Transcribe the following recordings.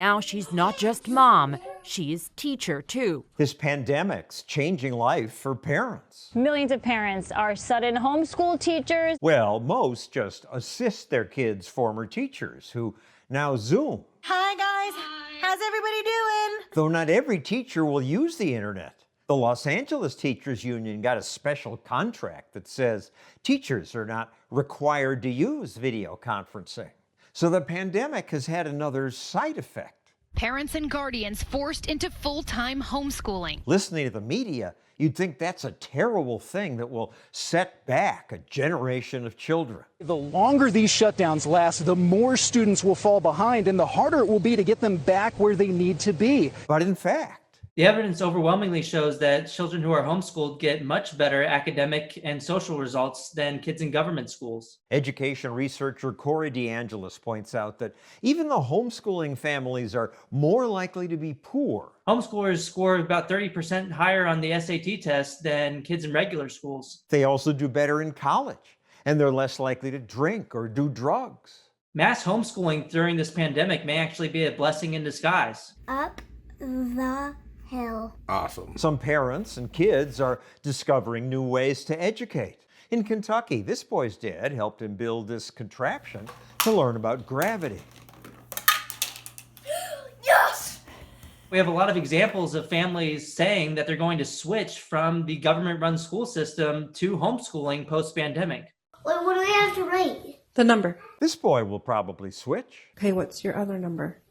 Now she's not just mom, she's teacher too. This pandemic's changing life for parents. Millions of parents are sudden homeschool teachers. Well, most just assist their kids' former teachers who now Zoom. Hi guys, how's everybody doing? Though not every teacher will use the internet. The Los Angeles Teachers Union got a special contract that says teachers are not required to use video conferencing. So the pandemic has had another side effect. Parents and guardians forced into full-time homeschooling. Listening to the media, you'd think that's a terrible thing that will set back a generation of children. The longer these shutdowns last, the more students will fall behind and the harder it will be to get them back where they need to be. But in fact, the evidence overwhelmingly shows that children who are homeschooled get much better academic and social results than kids in government schools. education researcher Corey DeAngelis points out that even though homeschooling families are more likely to be poor, Homeschoolers score about 30% higher on the SAT test than kids in regular schools. they also do better in college, and they're less likely to drink or do drugs. Mass homeschooling during this pandemic may actually be a blessing in disguise. Up the hill. Awesome. Some parents and kids are discovering new ways to educate. In Kentucky, this boy's dad helped him build this contraption to learn about gravity. Yes! We have a lot of examples of families saying that they're going to switch from the government-run school system to homeschooling post-pandemic. What do we have to write? The number. This boy will probably switch. Okay, what's your other number?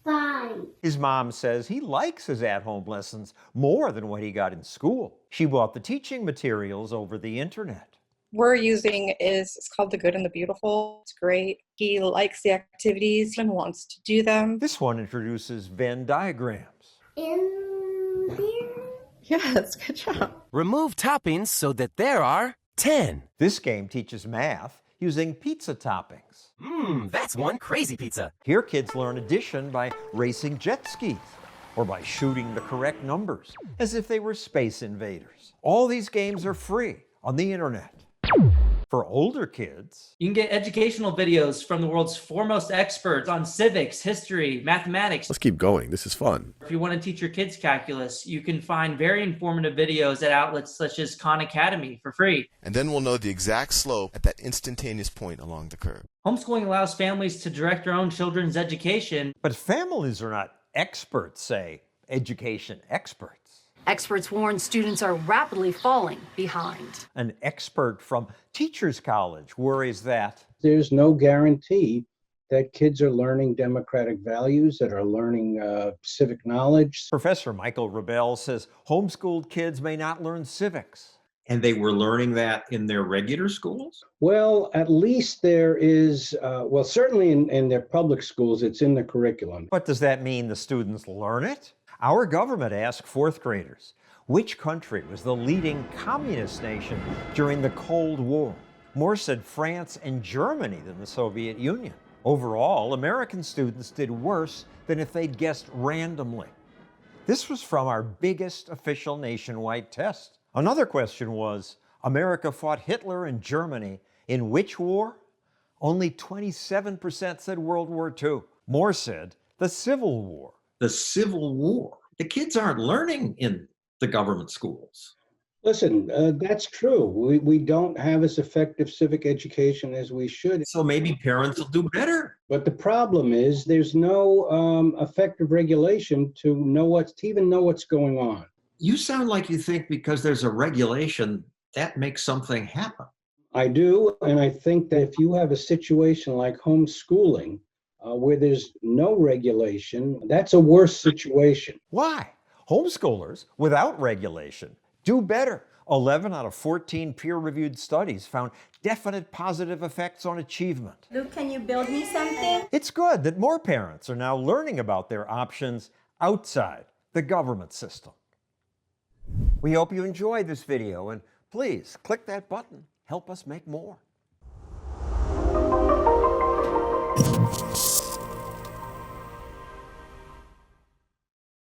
5. His mom says he likes his at-home lessons more than what he got in school. She bought the teaching materials over the internet. We're using it's called The Good and the Beautiful. It's great. He likes the activities and wants to do them. This one introduces Venn diagrams. In here? Yes, good job. Remove toppings so that there are 10. This game teaches math using pizza toppings. That's one crazy pizza. Here kids learn addition by racing jet skis or by shooting the correct numbers as if they were space invaders. All these games are free on the internet. For older kids, You can get educational videos from the world's foremost experts on civics, history, mathematics. Let's keep going. This is fun. If you want to teach your kids calculus, you can find very informative videos at outlets such as Khan Academy for free. And then we'll know the exact slope at that instantaneous point along the curve. Homeschooling allows families to direct their own children's education. but families are not experts, say, education experts. Experts warn students are rapidly falling behind. An expert from Teachers College worries that there's no guarantee that kids are learning democratic values, that are learning civic knowledge. Professor Michael Rebell says homeschooled kids may not learn civics. And they were learning that in their regular schools? Well, at least there is, certainly in their public schools, it's in the curriculum. But does that mean the students learn it? Our government asked fourth graders, which country was the leading communist nation during the Cold War? More said France and Germany than the Soviet Union. Overall, American students did worse than if they'd guessed randomly. This was from our biggest official nationwide test. Another question was, America fought Hitler and Germany in which war? Only 27% said World War II. More said the Civil War. The Civil War. The kids aren't learning in the government schools. Listen, that's true. We don't have as effective civic education as we should. So maybe parents will do better. But the problem is there's no effective regulation to even know what's going on. You sound like you think because there's a regulation, that makes something happen. I do, and I think that if you have a situation like homeschooling, where there's no regulation, that's a worse situation. Why? Homeschoolers, without regulation, do better. 11 out of 14 peer-reviewed studies found definite positive effects on achievement. Luke, can you build me something? It's good that more parents are now learning about their options outside the government system. We hope you enjoyed this video, and please click that button. Help us make more.